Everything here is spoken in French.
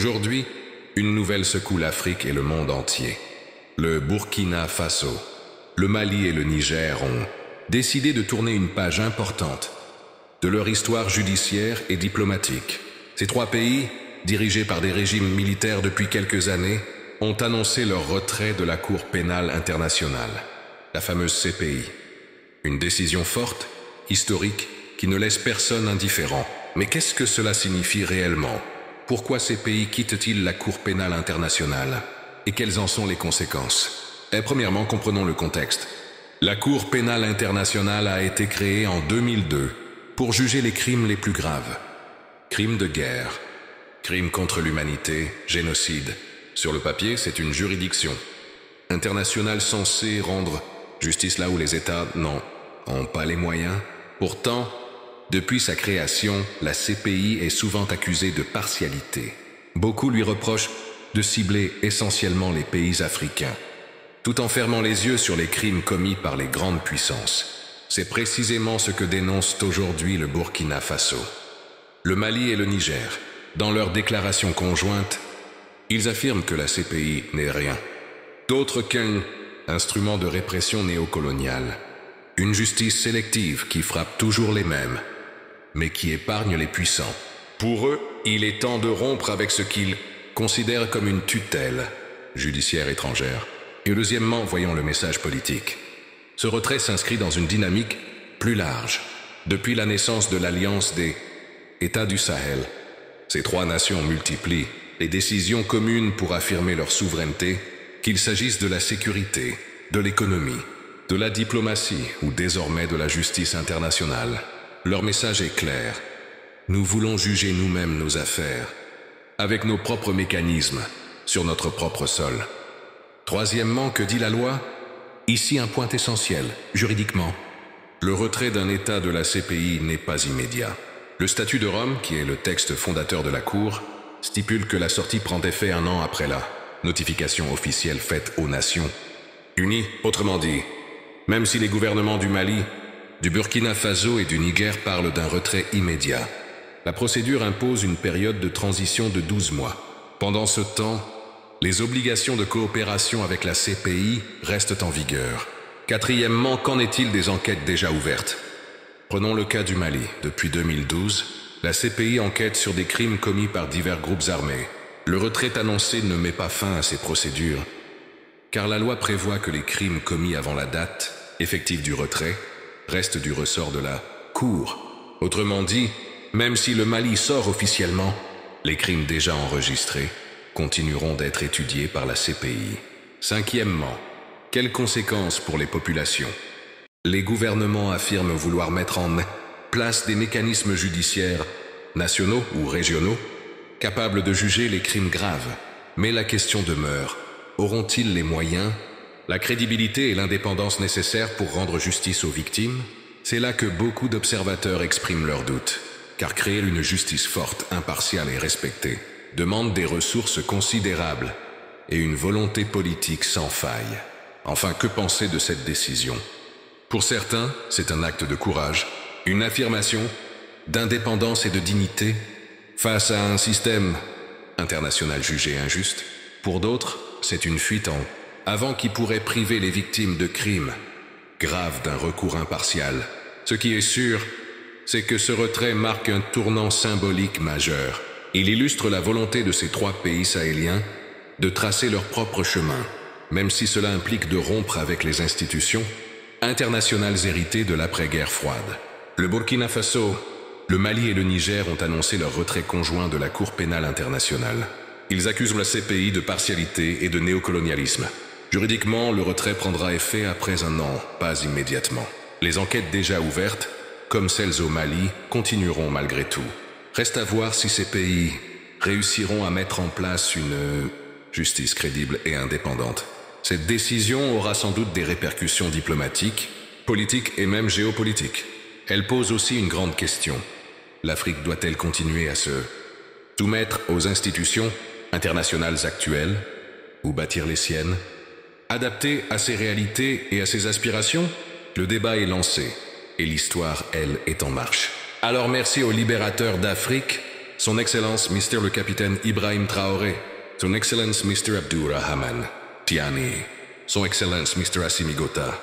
Aujourd'hui, une nouvelle secoue l'Afrique et le monde entier. Le Burkina Faso, le Mali et le Niger ont décidé de tourner une page importante de leur histoire judiciaire et diplomatique. Ces trois pays, dirigés par des régimes militaires depuis quelques années, ont annoncé leur retrait de la Cour pénale internationale, la fameuse CPI. Une décision forte, historique, qui ne laisse personne indifférent. Mais qu'est-ce que cela signifie réellement? Pourquoi ces pays quittent-ils la Cour pénale internationale? Et quelles en sont les conséquences? Premièrement, comprenons le contexte. La Cour pénale internationale a été créée en 2002 pour juger les crimes les plus graves. Crimes de guerre, crimes contre l'humanité, génocide. Sur le papier, c'est une juridiction internationale censée rendre justice là où les États n'en ont pas les moyens. Pourtant, depuis sa création, la CPI est souvent accusée de partialité. Beaucoup lui reprochent de cibler essentiellement les pays africains, tout en fermant les yeux sur les crimes commis par les grandes puissances. C'est précisément ce que dénoncent aujourd'hui le Burkina Faso, le Mali et le Niger. Dans leurs déclarations conjointes, ils affirment que la CPI n'est rien d'autre qu'un instrument de répression néocoloniale, une justice sélective qui frappe toujours les mêmes, mais qui épargne les puissants. Pour eux, il est temps de rompre avec ce qu'ils considèrent comme une tutelle judiciaire étrangère. Et deuxièmement, voyons le message politique. Ce retrait s'inscrit dans une dynamique plus large. Depuis la naissance de l'Alliance des États du Sahel, ces trois nations multiplient les décisions communes pour affirmer leur souveraineté, qu'il s'agisse de la sécurité, de l'économie, de la diplomatie ou désormais de la justice internationale. Leur message est clair. Nous voulons juger nous-mêmes nos affaires, avec nos propres mécanismes, sur notre propre sol. Troisièmement, que dit la loi? Ici un point essentiel, juridiquement. Le retrait d'un État de la CPI n'est pas immédiat. Le statut de Rome, qui est le texte fondateur de la Cour, stipule que la sortie prend effet 1 an après la notification officielle faite aux Nations Unies. Autrement dit, même si les gouvernements du Mali, du Burkina Faso et du Niger parlent d'un retrait immédiat, la procédure impose une période de transition de 12 mois. Pendant ce temps, les obligations de coopération avec la CPI restent en vigueur. Quatrièmement, qu'en est-il des enquêtes déjà ouvertes? Prenons le cas du Mali. Depuis 2012, la CPI enquête sur des crimes commis par divers groupes armés. Le retrait annoncé ne met pas fin à ces procédures, car la loi prévoit que les crimes commis avant la date effective du retrait restent du ressort de la Cour. Autrement dit, même si le Mali sort officiellement, les crimes déjà enregistrés continueront d'être étudiés par la CPI. Cinquièmement, quelles conséquences pour les populations? Les gouvernements affirment vouloir mettre en place des mécanismes judiciaires nationaux ou régionaux capables de juger les crimes graves. Mais la question demeure, auront-ils les moyens, la crédibilité et l'indépendance nécessaires pour rendre justice aux victimes? C'est là que beaucoup d'observateurs expriment leurs doutes, car créer une justice forte, impartiale et respectée demande des ressources considérables et une volonté politique sans faille. Enfin, que penser de cette décision? Pour certains, c'est un acte de courage, une affirmation d'indépendance et de dignité face à un système international jugé injuste. Pour d'autres, c'est une fuite en avant qui pourrait priver les victimes de crimes graves d'un recours impartial. Ce qui est sûr, c'est que ce retrait marque un tournant symbolique majeur. Il illustre la volonté de ces trois pays sahéliens de tracer leur propre chemin, même si cela implique de rompre avec les institutions internationales héritées de l'après-guerre froide. Le Burkina Faso, le Mali et le Niger ont annoncé leur retrait conjoint de la Cour pénale internationale. Ils accusent la CPI de partialité et de néocolonialisme. Juridiquement, le retrait prendra effet après 1 an, pas immédiatement. Les enquêtes déjà ouvertes, comme celles au Mali, continueront malgré tout. Reste à voir si ces pays réussiront à mettre en place une justice crédible et indépendante. Cette décision aura sans doute des répercussions diplomatiques, politiques et même géopolitiques. Elle pose aussi une grande question. L'Afrique doit-elle continuer à se soumettre aux institutions internationales actuelles ou bâtir les siennes? Adapter à ses réalités et à ses aspirations? Le débat est lancé et l'histoire, elle, est en marche. Alors merci aux libérateurs d'Afrique, Son Excellence Mr. le Capitaine Ibrahim Traoré, Son Excellence Mr. Abdurrahman Tiani, Son Excellence Mr. Assimi Gota,